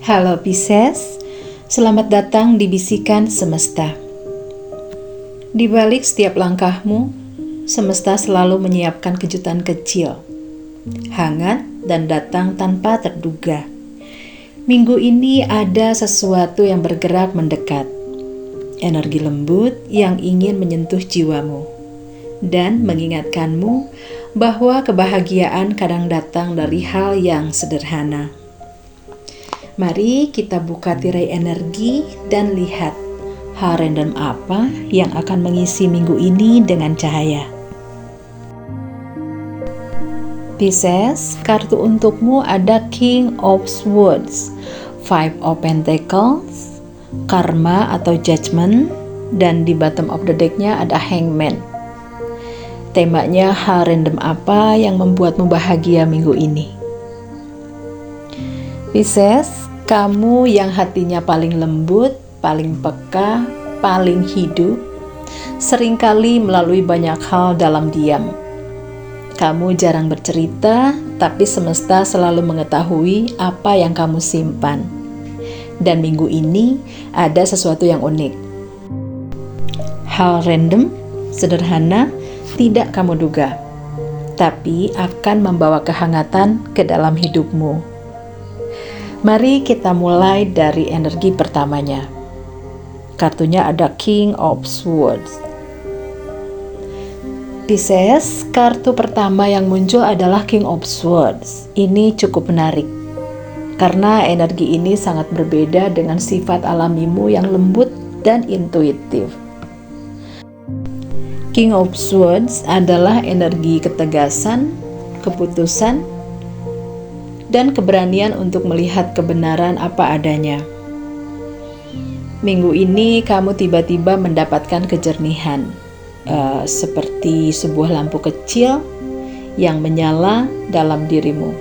Halo Pisces, selamat datang di Bisikan Semesta. Di balik setiap langkahmu, semesta selalu menyiapkan kejutan kecil, hangat dan datang tanpa terduga. Minggu ini ada sesuatu yang bergerak mendekat, energi lembut yang ingin menyentuh jiwamu dan mengingatkanmu bahwa kebahagiaan kadang datang dari hal yang sederhana. Mari kita buka tirai energi dan lihat hal random apa yang akan mengisi minggu ini dengan cahaya. Pisces, kartu untukmu ada King of Swords, Five of Pentacles, Karma atau Judgment, dan di bottom of the deck-nya ada Hangman. Temanya hal random apa yang membuatmu bahagia minggu ini. Pisces, kamu yang hatinya paling lembut, paling peka, paling hidup, seringkali melalui banyak hal dalam diam. Kamu jarang bercerita, tapi semesta selalu mengetahui apa yang kamu simpan. Dan minggu ini ada sesuatu yang unik. Hal random, sederhana, tidak kamu duga, tapi akan membawa kehangatan ke dalam hidupmu. Mari kita mulai dari energi pertamanya. Kartunya ada King of Swords. Pisces, kartu pertama yang muncul adalah King of Swords. Ini cukup menarik, karena energi ini sangat berbeda dengan sifat alamimu yang lembut dan intuitif. King of Swords adalah energi ketegasan, keputusan, dan keberanian untuk melihat kebenaran apa adanya. Minggu ini kamu tiba-tiba mendapatkan kejernihan, seperti sebuah lampu kecil yang menyala dalam dirimu.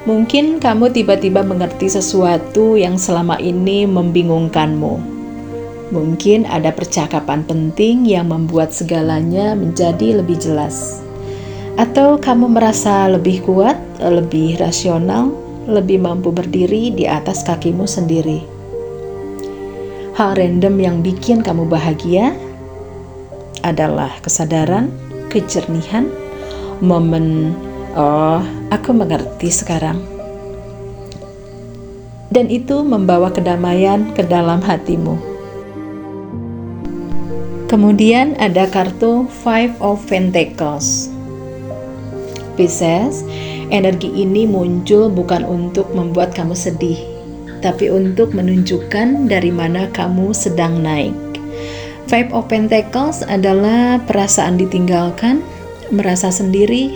Mungkin kamu tiba-tiba mengerti sesuatu yang selama ini membingungkanmu. Mungkin ada percakapan penting yang membuat segalanya menjadi lebih jelas. Atau kamu merasa lebih kuat, lebih rasional, lebih mampu berdiri di atas kakimu sendiri. Hal random yang bikin kamu bahagia adalah kesadaran, kejernihan, momen, "Oh, aku mengerti sekarang." Dan itu membawa kedamaian ke dalam hatimu. Kemudian ada kartu Five of Pentacles. Pisces, energi ini muncul bukan untuk membuat kamu sedih, tapi untuk menunjukkan dari mana kamu sedang naik. Five of Pentacles adalah perasaan ditinggalkan, merasa sendiri,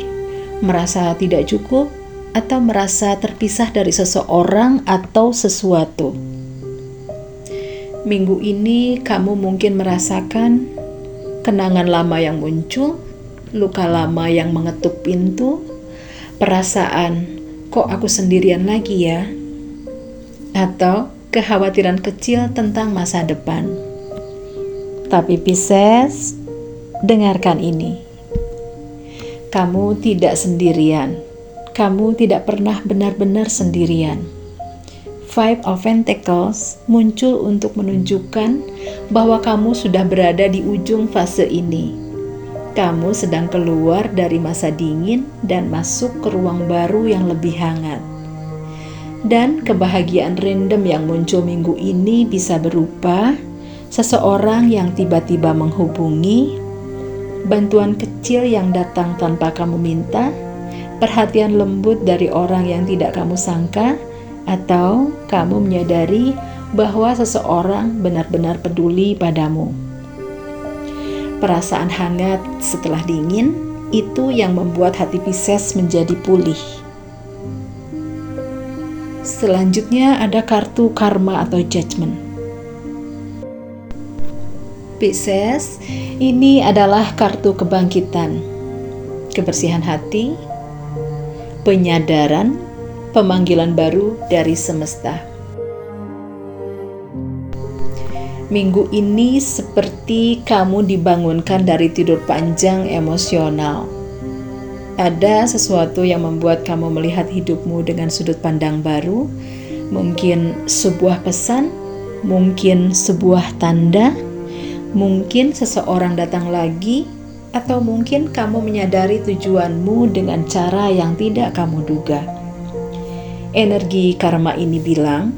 merasa tidak cukup, atau merasa terpisah dari seseorang atau sesuatu. Minggu ini kamu mungkin merasakan kenangan lama yang muncul, luka lama yang mengetuk pintu, perasaan kok aku sendirian lagi ya, atau kekhawatiran kecil tentang masa depan. Tapi Pisces, dengarkan ini. Kamu tidak sendirian. Kamu tidak pernah benar-benar sendirian. Five of Pentacles muncul untuk menunjukkan bahwa kamu sudah berada di ujung fase ini. Kamu sedang keluar dari masa dingin dan masuk ke ruang baru yang lebih hangat. Dan kebahagiaan random yang muncul minggu ini bisa berupa seseorang yang tiba-tiba menghubungi, bantuan kecil yang datang tanpa kamu minta, perhatian lembut dari orang yang tidak kamu sangka, atau kamu menyadari bahwa seseorang benar-benar peduli padamu. Perasaan hangat setelah dingin, itu yang membuat hati Pisces menjadi pulih. Selanjutnya ada kartu Karma atau Judgment. Pisces, ini adalah kartu kebangkitan, kebersihan hati, penyadaran, pemanggilan baru dari semesta. Minggu ini seperti kamu dibangunkan dari tidur panjang emosional. ada sesuatu yang membuat kamu melihat hidupmu dengan sudut pandang baru, mungkin sebuah pesan, mungkin sebuah tanda, mungkin seseorang datang lagi, atau mungkin kamu menyadari tujuanmu dengan cara yang tidak kamu duga. Energi karma ini bilang,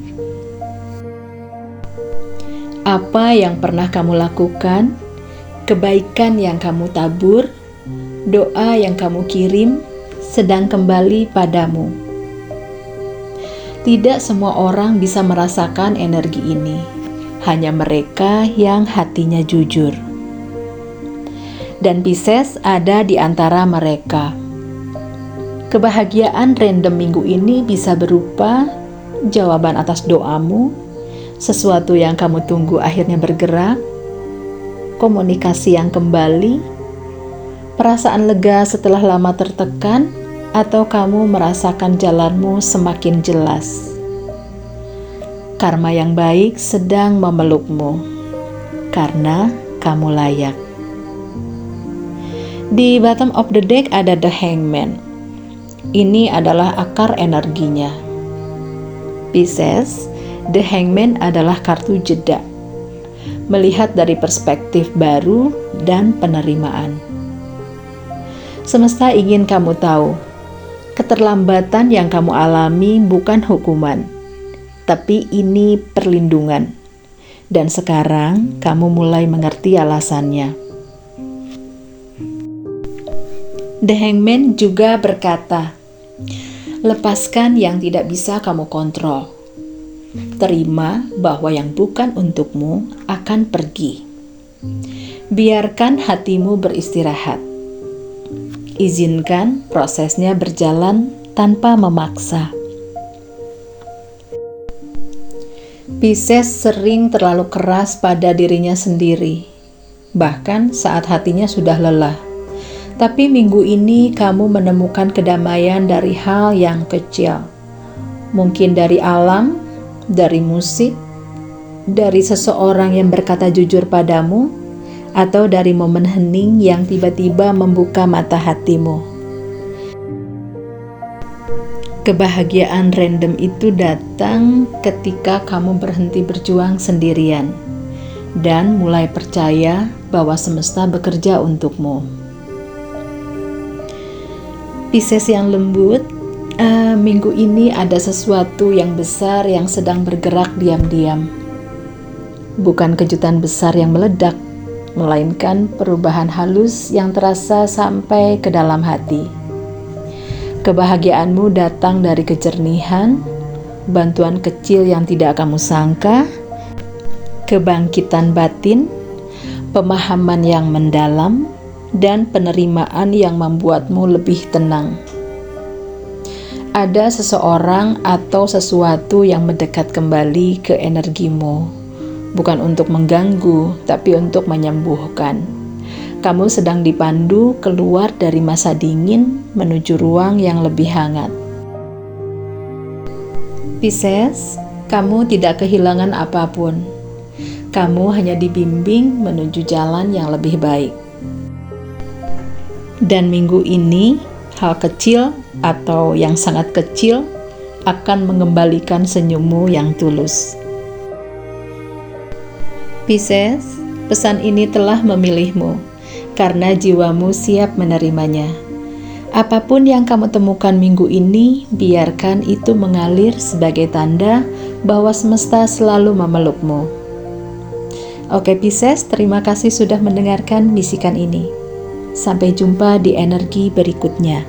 apa yang pernah kamu lakukan, kebaikan yang kamu tabur, doa yang kamu kirim, sedang kembali padamu. Tidak semua orang bisa merasakan energi ini, hanya mereka yang hatinya jujur. Dan Pisces ada di antara mereka. Kebahagiaan random minggu ini bisa berupa jawaban atas doamu, sesuatu yang kamu tunggu akhirnya bergerak, komunikasi yang kembali, perasaan lega setelah lama tertekan, atau kamu merasakan jalanmu semakin jelas. Karma yang baik sedang memelukmu, karena kamu layak. Di bottom of the deck ada The Hangman. Ini adalah akar energinya. Pisces, The Hangman adalah kartu jeda, melihat dari perspektif baru dan penerimaan. Semesta ingin kamu tahu, keterlambatan yang kamu alami bukan hukuman, tapi ini perlindungan. Dan sekarang kamu mulai mengerti alasannya. The Hangman juga berkata, lepaskan yang tidak bisa kamu kontrol. Terima bahwa yang bukan untukmu akan pergi. Biarkan hatimu beristirahat. Izinkan prosesnya berjalan tanpa memaksa. Pisces sering terlalu keras pada dirinya sendiri, bahkan saat hatinya sudah lelah. Tapi minggu ini kamu menemukan kedamaian dari hal yang kecil. Mungkin dari alam, dari musik, dari seseorang yang berkata jujur padamu, atau dari momen hening yang tiba-tiba membuka mata hatimu. Kebahagiaan random itu datang ketika kamu berhenti berjuang sendirian dan mulai percaya bahwa semesta bekerja untukmu. Pisces yang lembut, minggu ini ada sesuatu yang besar yang sedang bergerak diam-diam. Bukan kejutan besar yang meledak, melainkan perubahan halus yang terasa sampai ke dalam hati. Kebahagiaanmu datang dari kejernihan, bantuan kecil yang tidak kamu sangka, kebangkitan batin, pemahaman yang mendalam, dan penerimaan yang membuatmu lebih tenang. Ada seseorang atau sesuatu yang mendekat kembali ke energimu, bukan untuk mengganggu, tapi untuk menyembuhkan. Kamu sedang dipandu keluar dari masa dingin menuju ruang yang lebih hangat. Pisces, kamu tidak kehilangan apapun. Kamu hanya dibimbing menuju jalan yang lebih baik. Dan minggu ini, hal kecil atau yang sangat kecil akan mengembalikan senyummu yang tulus. Pisces, pesan ini telah memilihmu karena jiwamu siap menerimanya. Apapun yang kamu temukan minggu ini, biarkan itu mengalir sebagai tanda bahwa semesta selalu memelukmu. Oke Pisces, terima kasih sudah mendengarkan bisikan ini. Sampai jumpa di energi berikutnya.